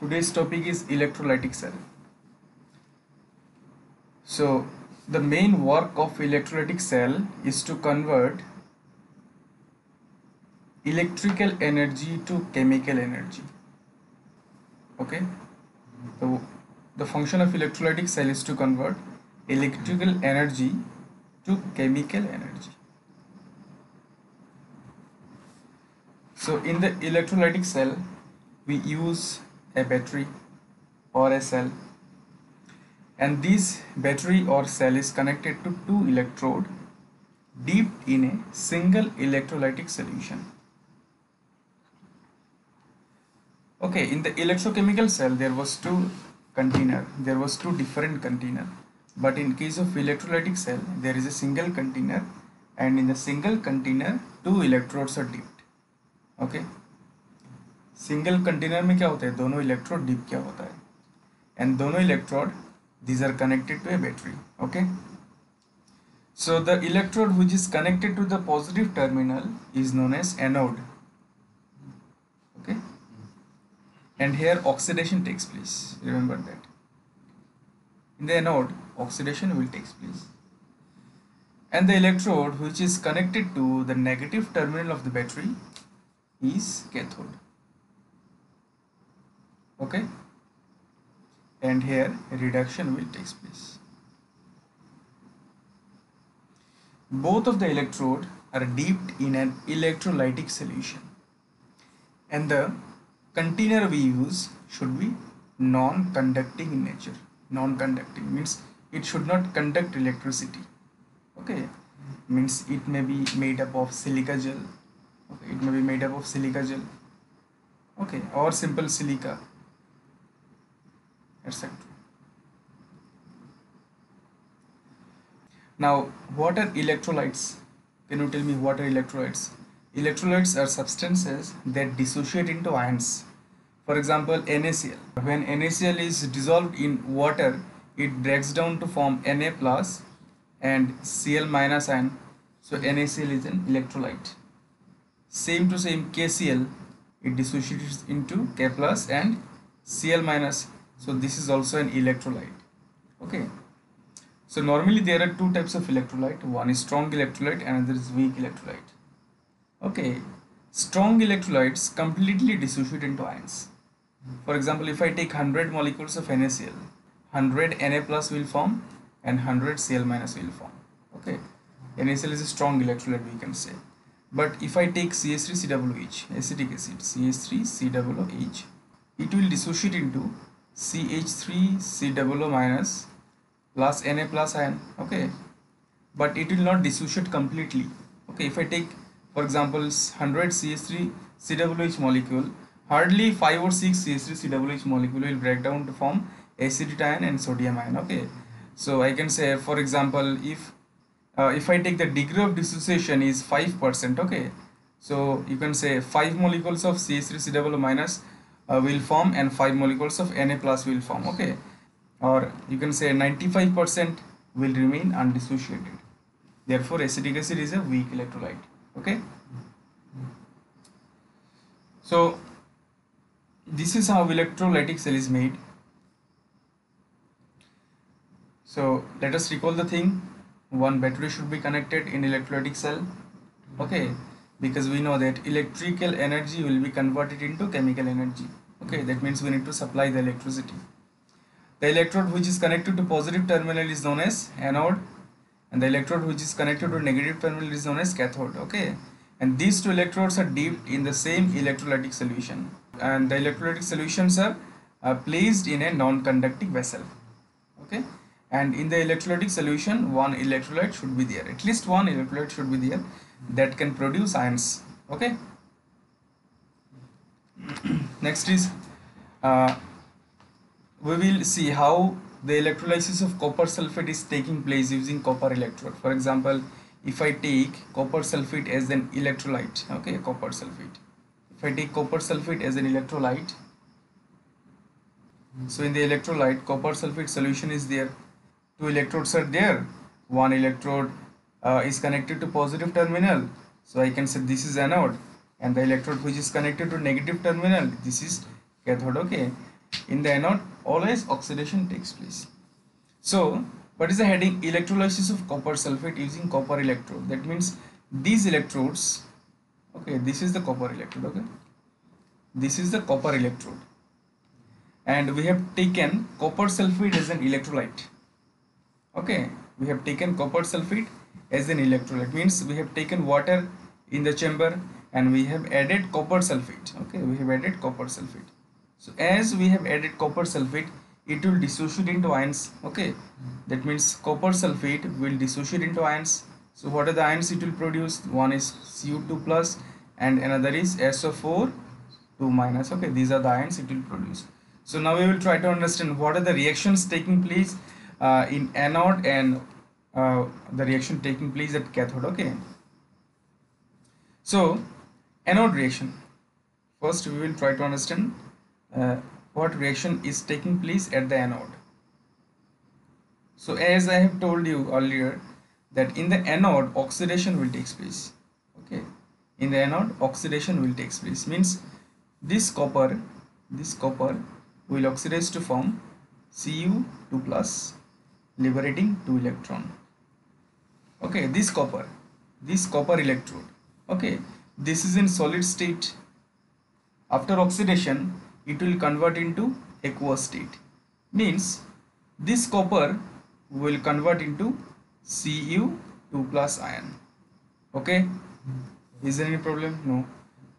Today's topic is electrolytic cell. So the main work of electrolytic cell is to convert electrical energy to chemical energy. Okay, so the function of electrolytic cell is to convert electrical energy to chemical energy. So in the electrolytic cell we use a battery or a cell, and this battery or cell is connected to two electrodes dipped in a single electrolytic solution. Okay, in the electrochemical cell there was two different container, but in case of electrolytic cell there is a single container, and in the single container two electrodes are dipped. Okay, single container में क्या होता है, दोनों electrode dip क्या होता है, and दोनों electrode these are connected to a battery. Okay, so the electrode which is connected to the positive terminal is known as anode. Okay, and here oxidation takes place, remember that in the anode oxidation will take place, and the electrode which is connected to the negative terminal of the battery is cathode. Okay, and here reduction will take place. Both of the electrode are dipped in an electrolytic solution, and the container we use should be non-conducting in nature. Non-conducting means it should not conduct electricity. Okay, means it may be made up of silica gel. Okay, it may be made up of silica gel. Okay, or simple silica, etc. Now, what are electrolytes? Can you tell me what are electrolytes? Electrolytes are substances that dissociate into ions. For example, NaCl. When NaCl is dissolved in water, it breaks down to form Na plus and Cl minus ion. So NaCl is an electrolyte. Same to same KCl, it dissociates into K plus and Cl minus. So this is also an electrolyte. Okay. So normally there are two types of electrolyte. One is strong electrolyte, another is weak electrolyte. Okay, strong electrolytes completely dissociate into ions. For example, if I take 100 molecules of NaCl, 100 Na plus will form and 100 Cl minus will form. Okay, NaCl is a strong electrolyte, we can say. But if I take CH3COOH, acetic acid, CH3COOH, it will dissociate into CH3COO minus plus Na plus ion. Okay, but it will not dissociate completely. Okay, if I take for example 100 CH3COOH molecule, hardly 5 or 6 CH3COOH molecule will break down to form acidity ion and sodium ion. Okay, so I can say for example if I take the degree of dissociation is 5%. Okay, so you can say 5 molecules of CH3COO minus will form and 5 molecules of Na plus will form. Okay, or you can say 95% will remain undissociated. Therefore acetic acid is a weak electrolyte. Okay, so this is how electrolytic cell is made. So let us recall the thing. One battery should be connected in electrolytic cell. Okay, because we know that electrical energy will be converted into chemical energy. Okay, that means we need to supply the electricity. The electrode which is connected to positive terminal is known as anode, and the electrode which is connected to negative terminal is known as cathode. Okay, and these two electrodes are dipped in the same electrolytic solution, and the electrolytic solutions are placed in a non-conducting vessel. Okay, and in the electrolytic solution one electrolyte should be there, at least one electrolyte should be there that can produce ions. Okay, next is we will see how the electrolysis of copper sulfate is taking place using copper electrode. For example, if I take copper sulfate as an electrolyte, okay, copper sulfate, if I take copper sulfate as an electrolyte, so in the electrolyte copper sulfate solution is there, two electrodes are there, one electrode is connected to positive terminal, so I can say this is anode, and the electrode which is connected to negative terminal, this is cathode. Okay, In the anode, always oxidation takes place. So, what is the heading? Electrolysis of copper sulfate using copper electrode. That means these electrodes, okay, this is the copper electrode, okay, this is the copper electrode, and we have taken copper sulfate as an electrolyte. Okay, we have taken copper sulfate as an electrolyte, means we have taken water in the chamber and we have added copper sulfate. Okay, we have added copper sulfate. So as we have added copper sulfate, it will dissociate into ions. Okay, that means copper sulfate will dissociate into ions. So what are the ions it will produce? One is Cu2 plus and another is SO4 2 minus. Okay, these are the ions it will produce. So now we will try to understand what are the reactions taking place in anode and the reaction taking place at cathode. Okay, so anode reaction, first we will try to understand what reaction is taking place at the anode. So as I have told you earlier that in the anode oxidation will take place. Okay, in the anode oxidation will take place, means this copper will oxidize to form Cu2 plus, liberating 2 electron. Okay, this copper electrode, okay, this is in solid state. After oxidation it will convert into aqueous state, means this copper will convert into Cu2 plus ion. Okay, is there any problem? No.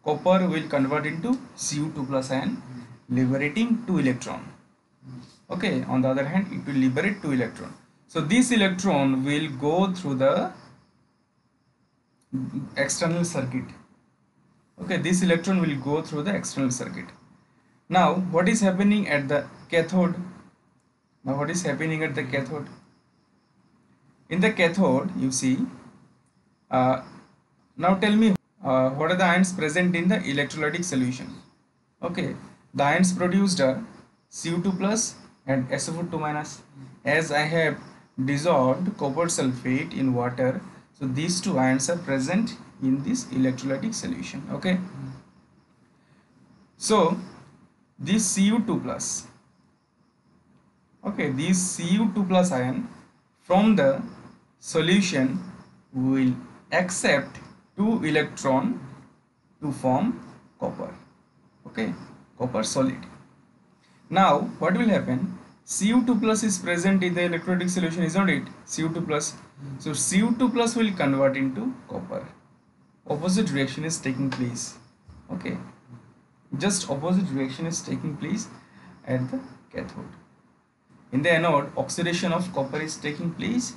Copper will convert into Cu2 plus ion, liberating 2 electron. Okay, on the other hand it will liberate 2 electron. So this electron will go through the external circuit. Okay, this electron will go through the external circuit. Now what is happening at the cathode? In the cathode you see, now tell me what are the ions present in the electrolytic solution? Okay, the ions produced are Cu2 plus and SO4 2 minus. As I have dissolved copper sulfate in water, so these two ions are present in this electrolytic solution. Okay, so this Cu2 plus, okay, this Cu2 plus ion from the solution will accept 2 electron to form copper. Okay, copper solid. Now what will happen? Cu2 plus is present in the electrolytic solution, is not it? Cu2 plus. So Cu2 plus will convert into copper. Opposite reaction is taking place. Okay, just opposite reaction is taking place at the cathode. In the anode oxidation of copper is taking place,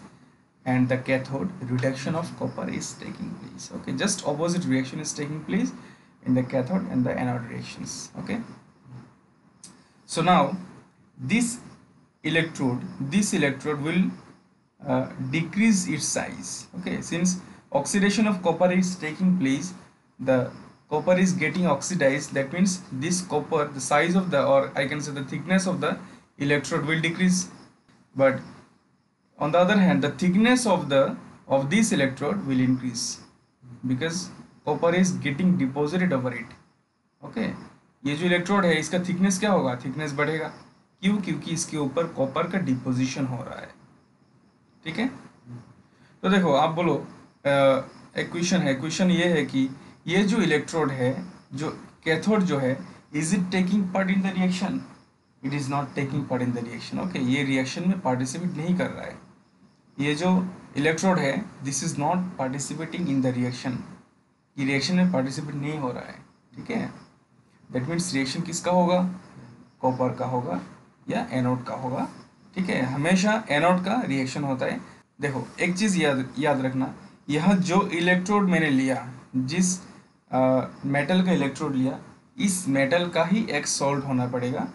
and the cathode reduction of copper is taking place. Okay, just opposite reaction is taking place in the cathode and the anode reactions. Okay, so now this electrode will decrease its size. Okay, since oxidation of copper is taking place, the copper is getting oxidized. That means this copper, the size of the, or I can say the thickness of the electrode will decrease. But on the other hand, the thickness of this electrode will increase because copper is getting deposited over it. Okay, ये जो electrode है इसका thickness क्या होगा? Thickness बढ़ेगा. क्यों? क्योंकि इसके ऊपर कॉपर का डिपोजिशन हो रहा है. ठीक है, तो देखो आप बोलो, क्वेश्चन ये है कि ये जो इलेक्ट्रोड है, जो कैथोड जो है, is it taking part in the reaction? It is not taking part in the reaction. Okay, ये रिएक्शन में पार्टिसिपेट नहीं कर रहा है. ये जो इलेक्ट्रोड है, this is not participating in the reaction. ये रिएक्शन में पार्टिसिपेट नहीं हो रहा है. ठीक है, दैट मीन्स रिएक्शन किसका होगा? कॉपर का होगा या एनोड का होगा. ठीक है, हमेशा एनोड का रिएक्शन होता है. देखो एक चीज़ याद रखना, यह जो इलेक्ट्रोड मैंने लिया, जिस मेटल का इलेक्ट्रोड लिया, इस मेटल का ही एक सॉल्ट होना पड़ेगा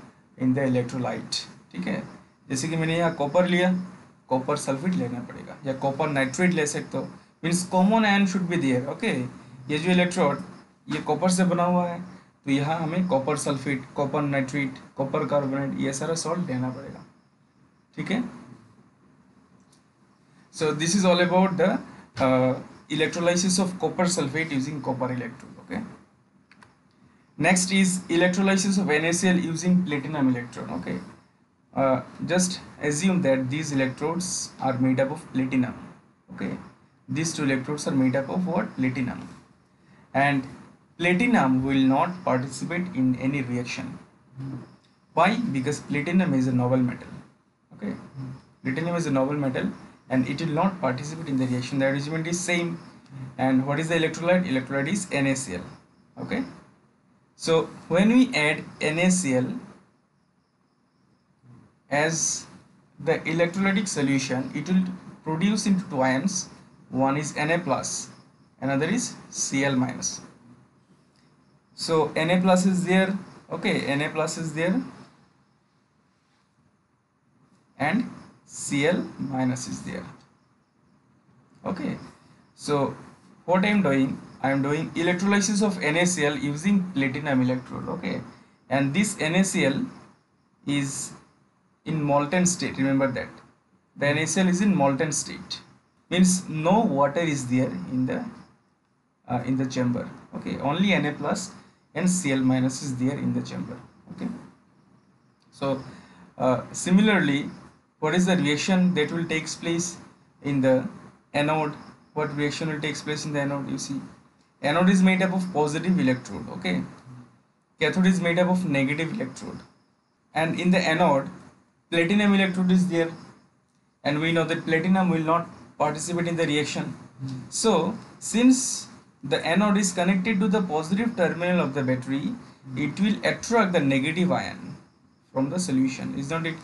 इन द इलेक्ट्रोलाइट. ठीक है, जैसे कि मैंने यहाँ कॉपर लिया, कॉपर सल्फेट लेना पड़ेगा या कॉपर नाइट्रेट ले सकते हो. Means common ion should be there. Okay, ये जो इलेक्ट्रोड ये कॉपर से बना हुआ है, तो यहाँ हमें copper sulphate, copper nitrate, copper carbonate, ये सारा सॉल्ट लेना पड़ेगा. ठीक है, so this is all about the electrolysis of copper sulfate using copper electrode. Okay, Next is electrolysis of NaCl using platinum electrode. Okay, just assume that these electrodes are made up of platinum. Okay, these two electrodes are made up of what? Platinum. And platinum will not participate in any reaction. Why? Because platinum is a noble metal. Okay, platinum is a noble metal and it will not participate in the reaction. The arrangement is same. And what is the electrolyte? Electrolyte is NaCl. Okay, so when we add NaCl as the electrolytic solution, it will produce into two ions. One is Na plus, another is Cl minus. So Na plus is there. Okay, Na plus is there and Cl minus is there. Okay, so what I am doing electrolysis of NaCl using platinum electrode. Okay, and this NaCl is in molten state. Remember that the NaCl is in molten state, means no water is there in the chamber. Okay, only Na plus and Cl minus is there in the chamber. Okay, so similarly, what is the reaction that will takes place in the anode? What reaction will takes place in the anode? You see, anode is made up of positive electrode. Okay, cathode is made up of negative electrode, and in the anode platinum electrode is there, and we know that platinum will not participate in the reaction. So since the anode is connected to the positive terminal of the battery, it will attract the negative ion from the solution, is not it?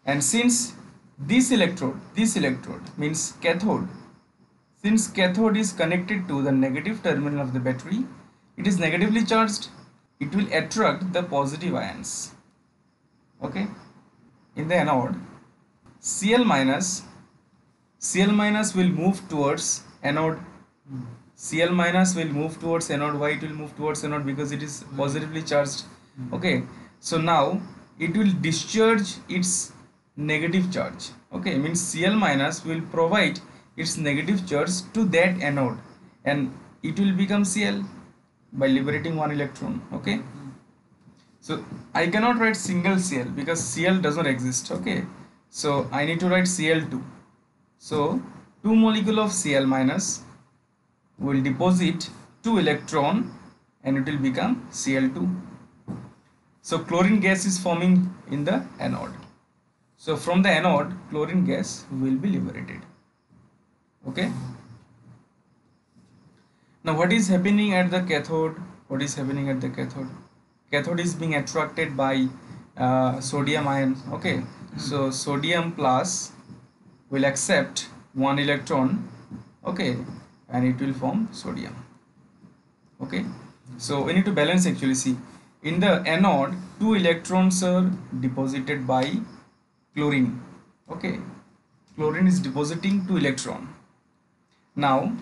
And since this electrode means cathode, since cathode is connected to the negative terminal of the battery, it is negatively charged, it will attract the positive ions. Okay, in the anode, Cl minus will move towards anode. Cl minus will move towards anode. Why it will move towards anode? Because it is positively charged. Okay, so now it will discharge its negative charge. Okay, means Cl minus will provide its negative charge to that anode and it will become Cl by liberating one electron. Okay, so I cannot write single Cl because Cl does not exist. Okay, so I need to write Cl2. So 2 molecule of Cl minus will deposit 2 electron and it will become Cl2. So chlorine gas is forming in the anode. So from the anode, chlorine gas will be liberated. Okay. Now what is happening at the cathode? What is happening at the cathode? Cathode is being attracted by sodium ion. Okay. So sodium plus will accept one electron. Okay. And it will form sodium. Okay. So we need to balance actually. See, in the anode, 2 electrons are deposited by chlorine. Okay, chlorine is depositing 2 electron. Now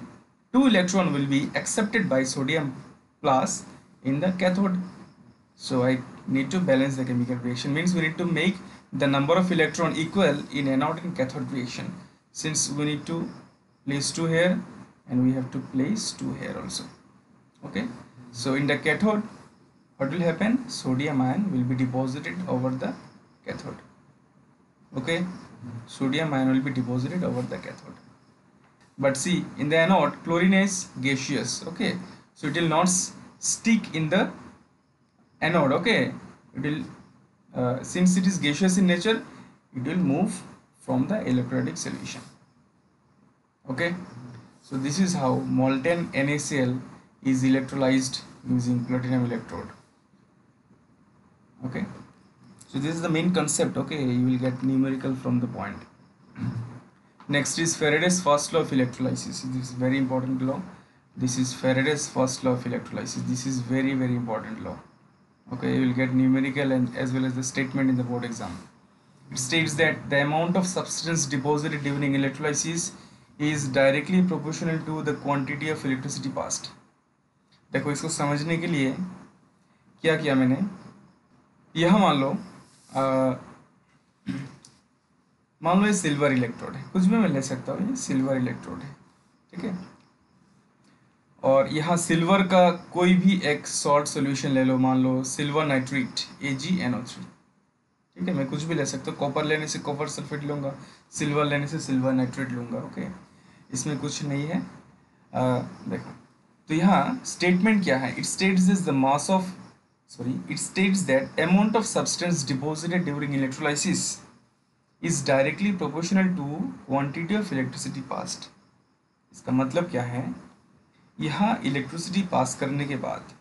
2 electron will be accepted by sodium plus in the cathode. So I need to balance the chemical reaction, means we need to make the number of electron equal in anode and cathode reaction. Since we need to place 2 here and we have to place 2 here also. Okay, so in the cathode, what will happen? Sodium ion will be deposited over the cathode. Okay, sodium ion will be deposited over the cathode. But see, in the anode, chlorine is gaseous. Okay, so it will not stick in the anode. Okay, it will since it is gaseous in nature, it will move from the electrolytic solution. Okay, so this is how molten NaCl is electrolyzed using platinum electrode. Okay, so this is the main concept. Okay, you will get numerical from the point. Next is Faraday's first law of electrolysis. This is very important law. This is Faraday's first law of electrolysis. This is very important law. Okay, you will get numerical and as well as the statement in the board exam. It states that the amount of substance deposited during electrolysis is directly proportional to the quantity of electricity passed. देखो, इसको समझने के लिए क्या किया मैंने, यह मान लो ये सिल्वर इलेक्ट्रोड है, कुछ भी मैं ले सकता हूँ, ये सिल्वर इलेक्ट्रोड है, ठीक है। और यहाँ सिल्वर का कोई भी एक सॉल्ट सॉल्यूशन ले लो, मान लो सिल्वर नाइट्रेट AgNO3, ठीक है, मैं कुछ भी ले सकता हूँ। कॉपर लेने से कॉपर सल्फेट लूँगा, सिल्वर लेने से सिल्वर नाइट्रेट लूँगा, ओके, इसमें कुछ नहीं है। देखो, तो यहाँ स्टेटमेंट क्या है, it states this the mass of it states that amount of substance deposited during electrolysis is directly proportional to quantity of electricity passed. इसका मतलब क्या है, यहाँ इलेक्ट्रिसिटी पास करने के बाद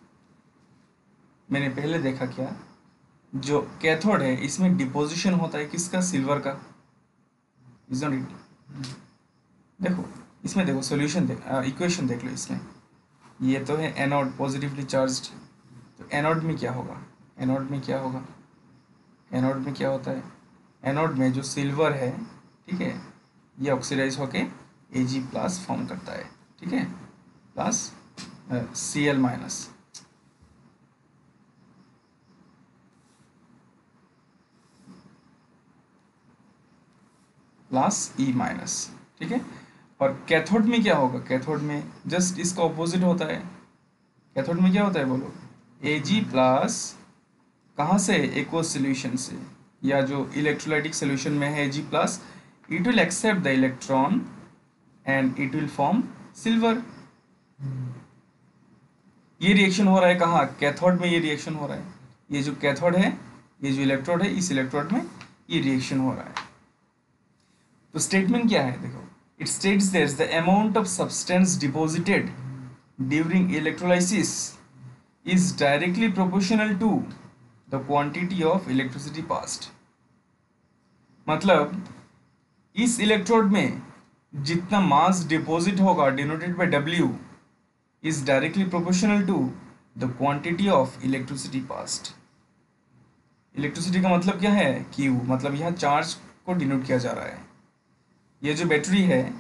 मैंने पहले देखा क्या, जो कैथोड है इसमें डिपोजिशन होता है किसका, सिल्वर का, इज नॉट इट। देखो इसमें, देखो सॉल्यूशन इक्वेशन देख लो इसमें, ये तो है एनोड पॉजिटिवली चार्ज्ड, तो एनोड में क्या होगा, एनोड में क्या होगा, एनोड में क्या होता है, एनोड में जो सिल्वर है, ठीक है, ये ऑक्सीडाइज होके Ag+ फॉर्म करता है, ठीक है, plus Cl minus, plus E minus, ठीक है। और कैथोड में क्या होगा, कैथोड में जस्ट इसका ऑपोजिट होता है। कैथोड में क्या होता है बोलो, Ag+, कहाँ से, एक्वस सोल्यूशन से, या जो इलेक्ट्रोलाइटिक सोल्यूशन में है Ag+, it will accept the electron and it will form silver. ये रिएक्शन हो रहा है कहाँ, कैथोड में ये रिएक्शन हो रहा है, ये जो कैथोड है, ये जो इलेक्ट्रोड है, इस इलेक्ट्रोड में ये रिएक्शन हो रहा है। तो स्टेटमेंट क्या है, देखो, it states that the amount of substance deposited during electrolysis is directly proportional to the quantity of electricity passed. मतलब इस इलेक्ट्रोड में जितना मास डिपॉजिट होगा denoted by W is directly proportional to the quantity of electricity passed. Electricity का मतलब क्या है, Q, मतलब यहाँ चार्ज को डिनोट किया जा रहा है। ये जो बैटरी है,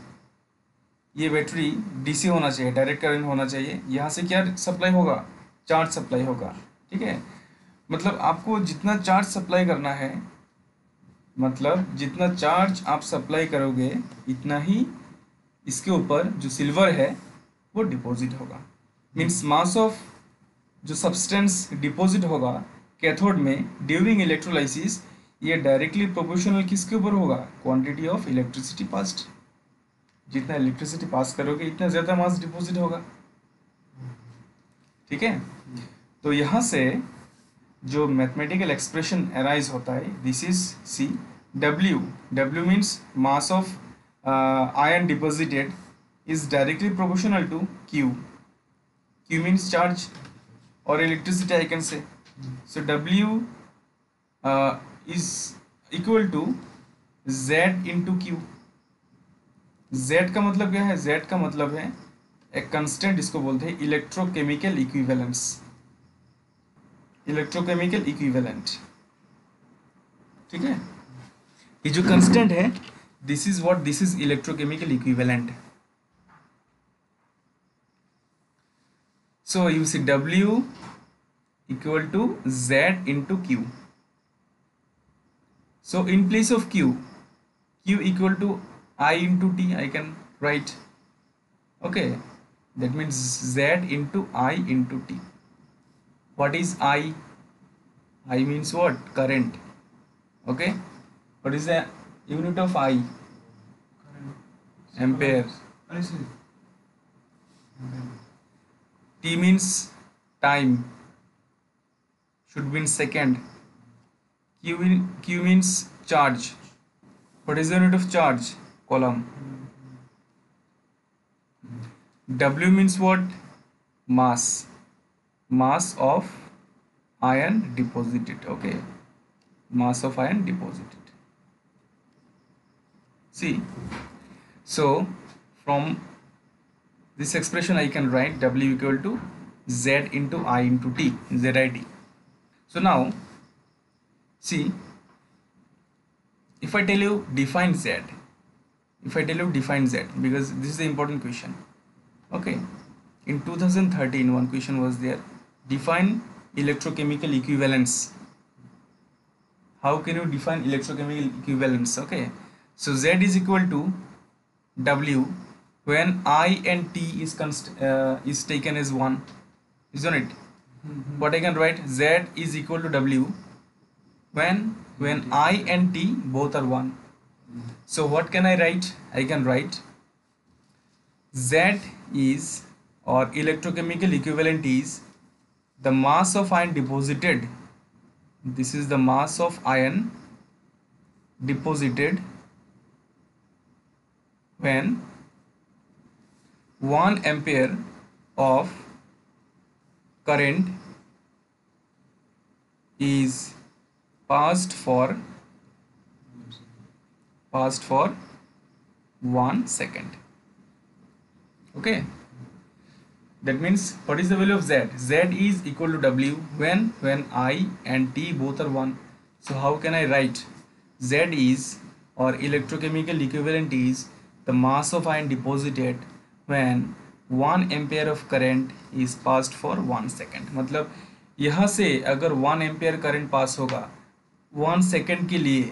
ये बैटरी DC होना चाहिए, डायरेक्ट करंट होना चाहिए, यहाँ से क्या सप्लाई होगा, चार्ज सप्लाई होगा, ठीक है। मतलब आपको जितना चार्ज सप्लाई करना है, मतलब जितना चार्ज आप सप्लाई करोगे इतना ही इसके ऊपर जो सिल्वर है वो डिपॉजिट होगा। मीन्स मास ऑफ जो सब्सटेंस डिपॉजिट होगा कैथोड में ड्यूरिंग इलेक्ट्रोलाइसिस, ये डायरेक्टली प्रोपोर्शनल किसके ऊपर होगा, क्वांटिटी ऑफ इलेक्ट्रिसिटी पास्ड। जितना इलेक्ट्रिसिटी पास करोगे इतना ज़्यादा मास डिपॉजिट होगा, ठीक है। तो यहाँ से जो मैथमेटिकल एक्सप्रेशन अराइज होता है, this is see W means mass of ion deposited is directly proportional to Q means charge और electricity I can say, so W is equal to Z into Q। Z का मतलब क्या है, Z का मतलब है एक कंस्टेंट, इसको बोलते हैं इलेक्ट्रोकेमिकल इक्विवेलेंस, इलेक्ट्रोकेमिकल इक्विवेलेंट, ठीक है। ये जो कंस्टेंट है, this is what, this is electrochemical equivalent. So you see W equal to Z into Q। So in place of Q equal to I into T, I can write, okay, that means Z into I into T. What is I? I means what? Current. Okay, what is the unit of I? Ampere. T means time, should be in second. Q means charge. What is the unit of charge? Coulomb. W means what? Mass. Mass of ion deposited. Okay. Mass of ion deposited. See. So from this expression I can write W equal to Z into I into T. ZIT. So now see, if I tell you define Z, because this is the important question, okay. In 2013 one question was there, define electrochemical equivalence. How can you define electrochemical equivalence? Okay, so Z is equal to W, when I and T is taken as 1, isn't it? What I can write, Z is equal to W when I and T both are 1. So what can I write? I can write Z is, or electrochemical equivalent is, the mass of ion deposited. This is the mass of ion deposited when 1 ampere of current is passed for 1 second. Okay, that means what is the value of Z? Z is equal to W when I and T both are 1. So how can I write? Z is, or electrochemical equivalent is, the mass of ion deposited when 1 ampere of current is passed for 1 second. मतलब यहाँ से अगर 1 ampere current pass होगा 1 second के लिए,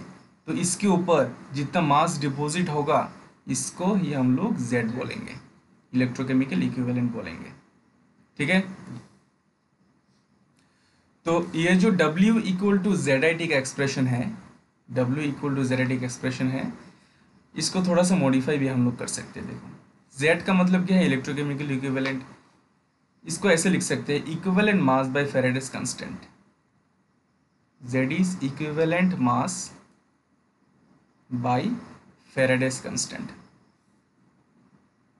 तो इसके ऊपर जितना मास डिपॉजिट होगा इसको ही हम लोग Z बोलेंगे, इलेक्ट्रोकेमिकल इक्विवेलेंट बोलेंगे। ठीक है, तो ये जो W इक्वल टू ZIT का एक्सप्रेशन है, W इक्वल टू ZIT का एक्सप्रेशन है, इसको थोड़ा सा मॉडिफाई भी हम लोग कर सकते हैं। देखो Z का मतलब क्या है? Electrochemical equivalent. इसको ऐसे लिख सकते हैं, equivalent mass by Faraday's constant. Z is equivalent mass by Faraday's constant.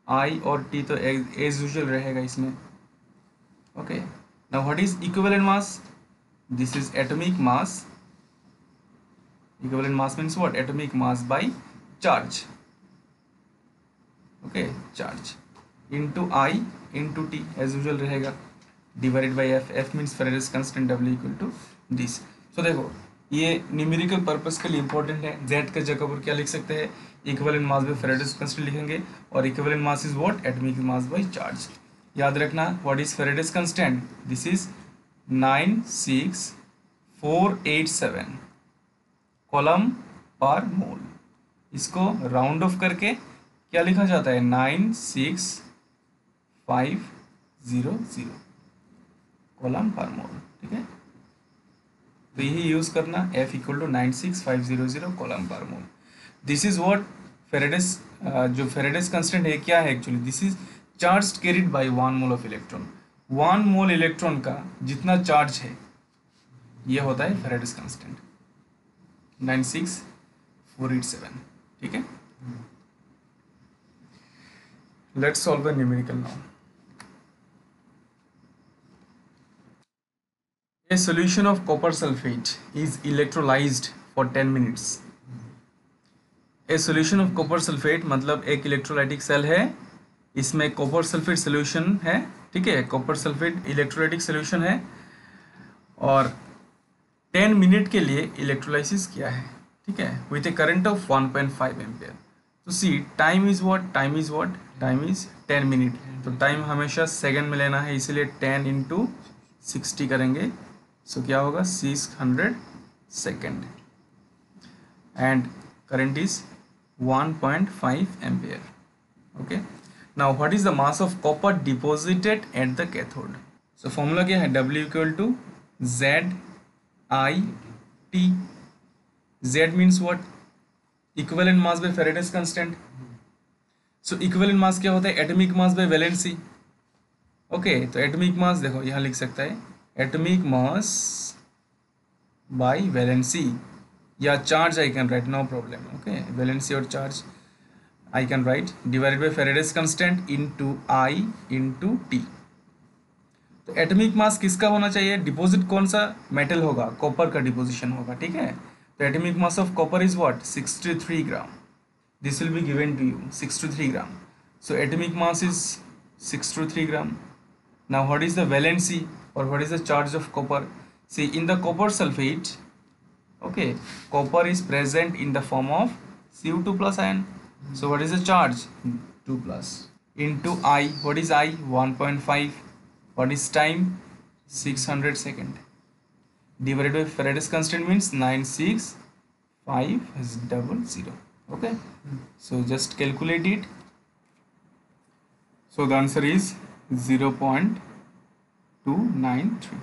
I और T तो एज यूजुअल रहेगा इसमें। Okay, now what is equivalent mass? This is atomic mass. Equivalent mass means what? Atomic mass by charge. Okay, charge into I into T as usual रहेगा, divided by F। F means Faraday's constant, W equal to this. तो देखो ये numerical purpose के लिए important है। Z के जगह पर क्या लिख सकते हैं? Equivalent mass by Faraday's constant लिखेंगे, और equivalent mass is what? Atomic mass by charge. याद रखना, what is Faraday's constant? This is 96487 coulomb पर मोल। इसको राउंड ऑफ करके क्या लिखा जाता है? 96500 कूलम्ब पर मोल। ठीक है, तो यही यूज करना, F इक्वल टू 96500 कूलम्ब पर मोल। दिस इज व्हाट फेराडेस, जो फेराडेस कांस्टेंट है क्या है actually? This is charge carried by 1 mole of electron. 1 mole electron का जितना चार्ज है ये होता है फेराडेस कांस्टेंट 96487। ठीक है, let's solve the numerical now. A solution of copper sulfate is electrolyzed for 10 minutes. A solution of copper sulfate मतलब एक इलेक्ट्रोलाइटिक सेल है, इसमें कॉपर सल्फेट सोल्यूशन है। ठीक है, कॉपर सल्फेट इलेक्ट्रोलाइटिक सोल्यूशन है, और 10 मिनट के लिए इलेक्ट्रोलाइसिस किया है। ठीक है, with a current of 1.5 ampere. तो see time is what? Time is what? Time is 10 minute. तो टाइम हमेशा सेकंड में लेना है, इसीलिए 10 इंटू 60 करेंगे। सो क्या होगा? 600 second, and current is 1.5 ampere. Okay, now what is the mass of copper deposited at the cathode? So formula क्या है? W equal to ZIT। Z means what? Equivalent mass by Faraday's constant. So equivalent mass क्या होता है? Atomic mass by valency. Okay, तो atomic mass देखो यहाँ लिख सकता है, एटॉमिक मास बाय वैलेंसी, या charge I can write, no problem. Okay, valency और charge I can right, divided by Faraday's constant into I into T। तो atomic मास किसका होना चाहिए? डिपॉजिट कौन सा मेटल होगा? कॉपर का डिपोजिशन होगा। ठीक है, तो atomic mass of copper is what? 63 gram. This will be given to you, 63 gram. So atomic mass is 63 gram. Now what is the valency or what is the charge of copper? See, in the copper sulfate, okay, copper is present in the form of Cu2 plus ion. So what is the charge? 2 plus into I. What is I? 1.5. What is time? 600 second. Divided by Faraday's constant means 96500. Okay, so just calculate it. So the answer is 0.293.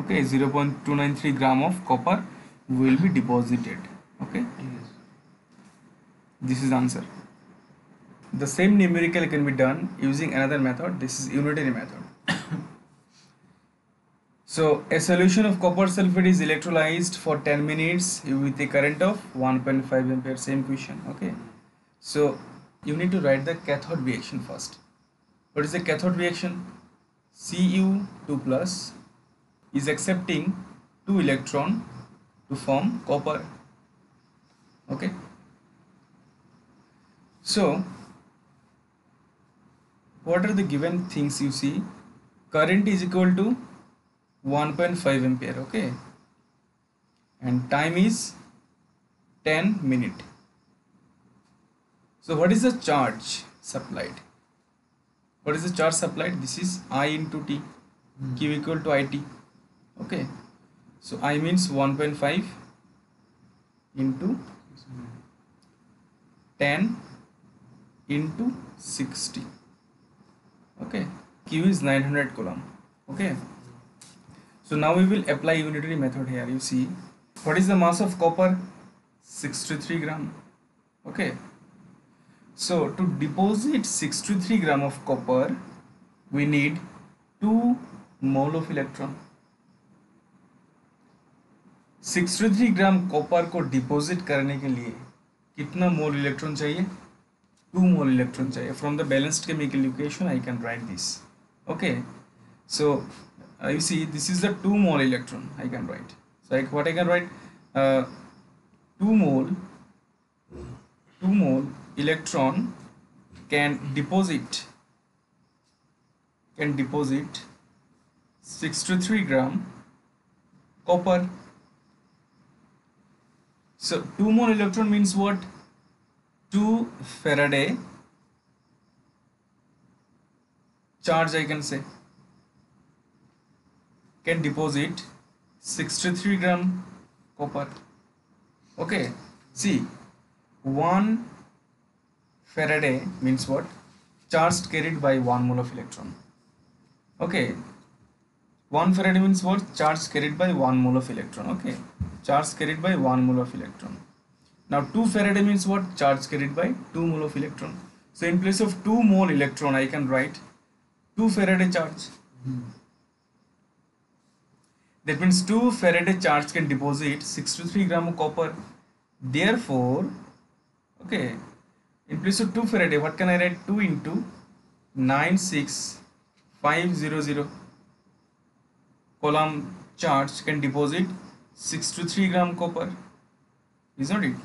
Okay, 0.293 gram of copper will be deposited. Okay, Yes. this is the answer. The same numerical can be done using another method. This is unitary method. So a solution of copper sulfate is electrolyzed for 10 minutes with a current of 1.5 ampere. Same question. Okay. So you need to write the cathode reaction first. What is the cathode reaction? Cu2 plus is accepting 2 electron to form copper. Okay. So what are the given things you see? Current is equal to 1.5 ampere. Okay. And time is 10 minute. So what is the charge supplied? What is the charge supplied? This is I into T. Q equal to IT. Okay. So I means 1.5 into 10 into 60. Okay. Q is 900 coulomb. Okay. So now we will apply unitary method here. You see, what is the mass of copper? 63 gram. Okay. So to deposit 63 gram of copper, we need 2 mole of electron. 63 gram copper को deposit करने के लिए कितना मोल electron चाहिए? 2 मोल electron चाहिए. From the balanced chemical equation I can right this. Okay, so you see this is the 2 mole electron I can write. So what I can write, 2 mole electron can deposit 63 gram copper. So 2 mole electron means what? 2 Faraday charge I can say can deposit 63 gram copper. Okay, see, 1 Faraday means what? Charge carried by 1 mole of electron. Okay, 1 Faraday means what? Charge carried by 1 mole of electron. Okay, charge carried by 1 mole of electron. Now 2 Faraday means what? Charge carried by 2 mole of electron. So in place of 2 mole electron I can write 2 Faraday charge. That means 2 Faraday charge can deposit 63 gram of copper. Therefore, okay, in place of 2 Faraday, what can I write? 2 into 96500 coulomb charge can deposit 63 gram copper. Is not it?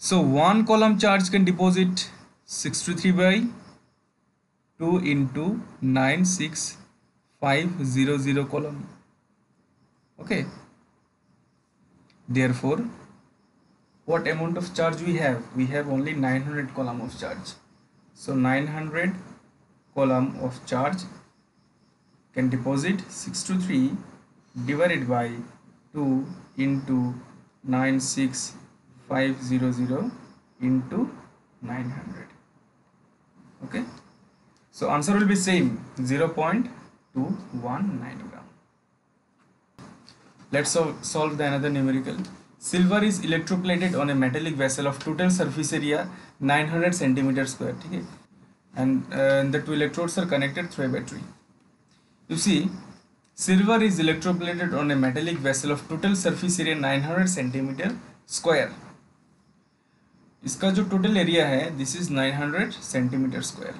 So 1 coulomb charge can deposit 63 by 2 into 96500 coulomb. Okay, therefore what amount of charge we have? We have only 900 coulomb of charge. So 900 coulomb of charge can deposit 63 divided by 2 into 96500 into 900. Okay, so answer will be same, 0.219 gram. Let's solve the another numerical. Silver is electroplated on a metallic vessel of total surface area 900 centimeter square. Okay, and the 2 electrodes are connected through a battery. You see, silver is electroplated on a metallic vessel of total surface area 900 centimeter square. इसका जो total area है, this is 900 centimeter square.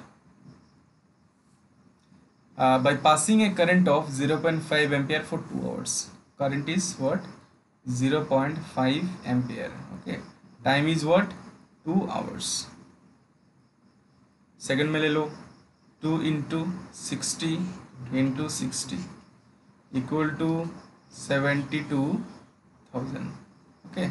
By passing a current of 0.5 ampere for 2 hours. Current is what? 0.5 ampere. Okay, time is what? 2 hours. Second में ले लो, 2 into 60 into 60 equal to 72,000. Okay,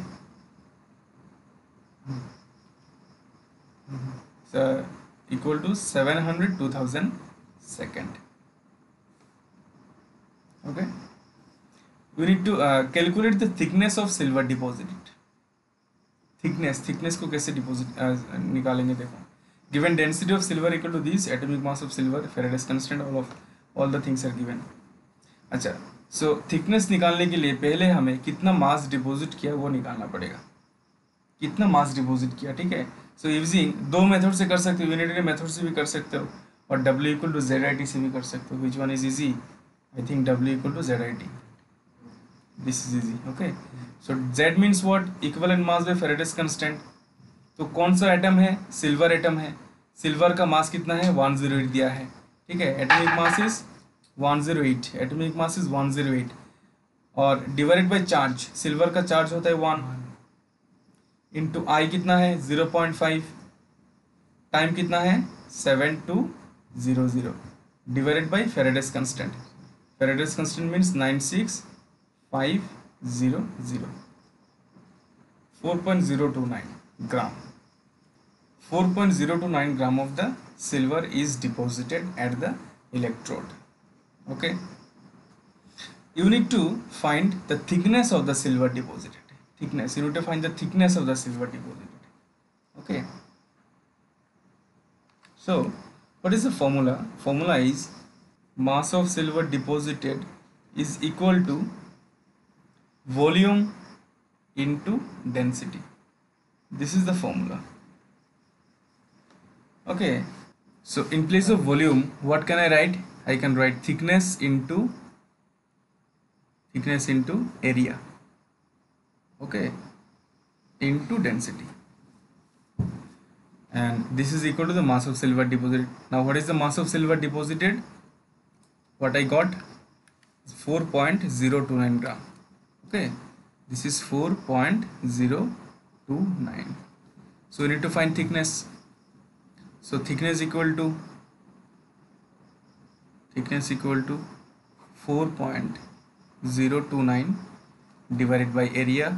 so equal to 702,000 second. Okay, we need to calculate the thickness of silver deposited. Thickness को कैसे deposit निकालेंगे देखो, given density of silver equal to this, atomic mass of silver, Faraday's constant, all the things are given. अच्छा, so thickness निकालने के लिए पहले हमें कितना मास डिपॉजिट किया वो निकालना पड़ेगा, कितना मास डिपॉजिट किया, ठीक है। सो यूजिंग दो मेथड से कर सकते हो, यूनिटरी मेथड से भी कर सकते हो और W इक्वल टू ZIT से भी कर सकते हो। Which one is easy? I think W equal to ZIT, this is easy. Okay, so Z means what? Equivalent mass by Faraday's constant. तो कौन सा एटम है? सिल्वर एटम है। सिल्वर का मास कितना है? 108 दिया है, ठीक है। Atomic mass is 108, atomic mass is 108 और डिवाइडेड बाय चार्ज, सिल्वर का चार्ज होता है 1 इंटू आई कितना है? 0.5, टाइम कितना है? 7200 divided by Faraday's constant. Faraday's constant means 96500, 4.029 gram. 4.029 gram of the silver is deposited at the electrode. Okay, you need to find the thickness of the silver deposited. Thickness, you need to find the thickness of the silver deposited. Okay, so what is the formula? Formula is mass of silver deposited is equal to volume into density. This is the formula. Okay, so in place of volume, what can I write? I can write thickness into area, okay, into density, and this is equal to the mass of silver deposited. Now what is the mass of silver deposited? What I got? 4.029 gram. Okay, this is 4.029. so we need to find thickness. So thickness equal to 4.029 divided by area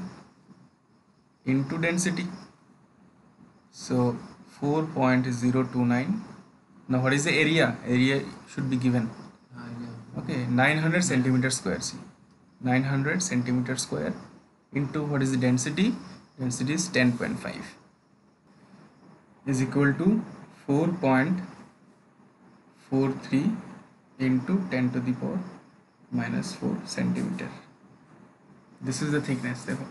into density. So 4.029. Now what is the area? Area should be given. Okay, 900 centimeter square. See, 900 centimeter square into what is the density? Density is 10.5 is equal to 4.43 into 10 to the power minus 4 centimetre. This is the thickness. देखो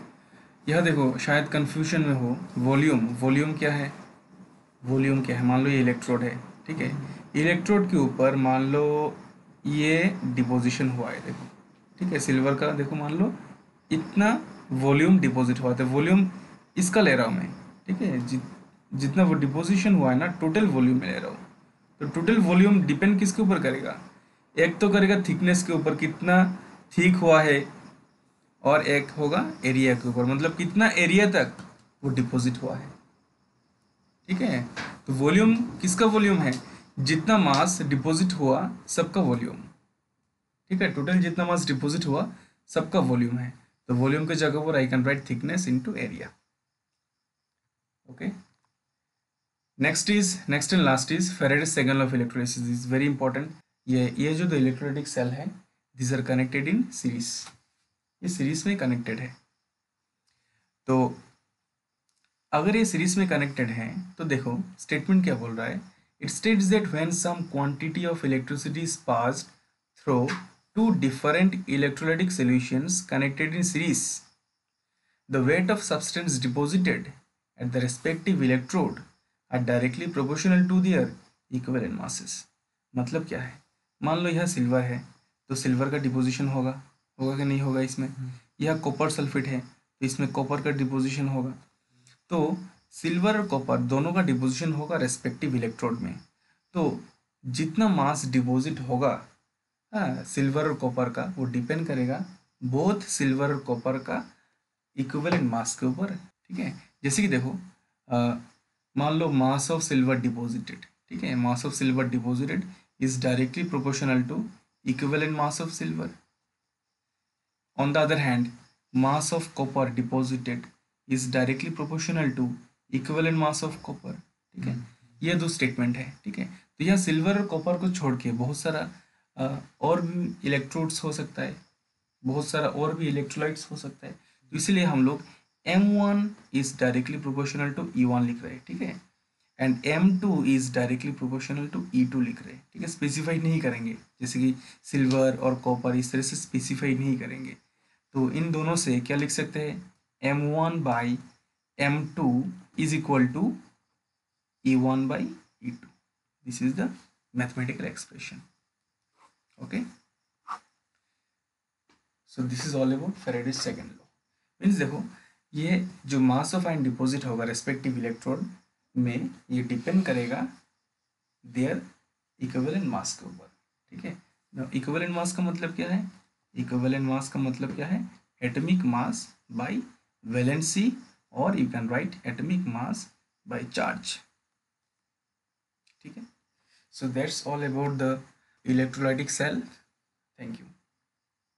यह, देखो शायद confusion में हो, volume क्या है? Volume क्या है? मान लो ये इलेक्ट्रोड है, ठीक है। इलेक्ट्रोड के ऊपर मान लो ये डिपोजिशन हुआ है, देखो, ठीक है, सिल्वर का। देखो मान लो इतना वॉल्यूम डिपॉजिट हुआ था, वॉल्यूम इसका ले रहा हूँ मैं, ठीक है। जितना वो डिपोजिशन हुआ है ना, टोटल वॉल्यूम में ले रहा हूँ। तो टोटल वॉल्यूम डिपेंड किसके ऊपर करेगा? एक तो करेगा थिकनेस के ऊपर, कितना थिक हुआ है, और एक होगा एरिया के ऊपर, मतलब कितना एरिया तक वो डिपॉजिट हुआ है, ठीक है। तो वॉल्यूम किसका वॉल्यूम है? जितना मास डिपॉजिट हुआ सबका वॉल्यूम, ठीक है। टोटल जितना मास डिपॉजिट हुआ सबका वॉल्यूम है। तो वॉल्यूम की जगह पर I can write thickness into area. Okay, next and last is Faraday's second law of electrolysis is very important. ये जो इलेक्ट्रोलाइटिक सेल है, this are connected in series, ये सीरीज में कनेक्टेड है। तो अगर ये सीरीज में कनेक्टेड है तो देखो स्टेटमेंट क्या बोल रहा है? It states that when some quantity of electricity is passed through two different electrolytic solutions connected in series, the weight of substance deposited at the respective electrode are directly proportional to their equivalent masses. मतलब क्या है? मान लो यह silver है तो silver का deposition होगा कि नहीं होगा इसमें। यह कॉपर सल्फेट है तो इसमें कॉपर का डिपोजिशन होगा। तो सिल्वर और कॉपर दोनों का डिपोजिशन होगा रेस्पेक्टिव इलेक्ट्रोड में। तो जितना मास डिपोजिट होगा सिल्वर और कॉपर का, वो डिपेंड करेगा बोथ सिल्वर और कॉपर का इक्विवेलेंट मास के ऊपर, ठीक है। जैसे कि देखो मान लो मास ऑफ सिल्वर डिपॉजिटेड, ठीक है, mass of silver deposited is directly proportional to equivalent mass of silver. On the other hand mass of copper deposited is directly proportional to equivalent mass of copper, ठीक है। ये दो statement है, ठीक है। तो यह सिल्वर और कॉपर को छोड़ के बहुत सारा और भी इलेक्ट्रोड्स हो सकता है, बहुत सारा और भी इलेक्ट्रोलाइट्स हो सकता है। तो इसीलिए हम लोग M1 is directly proportional to E1 लिख रहे हैं, ठीक है, and M2 is directly proportional to E2 लिख रहे हैं, ठीक है, स्पेसिफाई नहीं करेंगे, जैसे कि सिल्वर और कॉपर इस तरह से स्पेसिफाई नहीं करेंगे। तो इन दोनों से क्या लिख सकते हैं, M1 by M2 is equal to E1 by E2। This is the mathematical expression. Okay, so this is all about Faraday's second law. Means देखो, ये जो मास ऑफ आयन डिपॉजिट होगा रेस्पेक्टिव इलेक्ट्रोड में, ये डिपेंड करेगा there equivalent mass के ऊपर, ठीक है। इक्विवेलेंट मास का मतलब क्या है, इक्विवेलेंट मास का मतलब क्या है, एटॉमिक मास बाय वैलेंसी, और you can write atomic mass by charge, ठीक है। So that's all about the electrolytic cell. Thank you.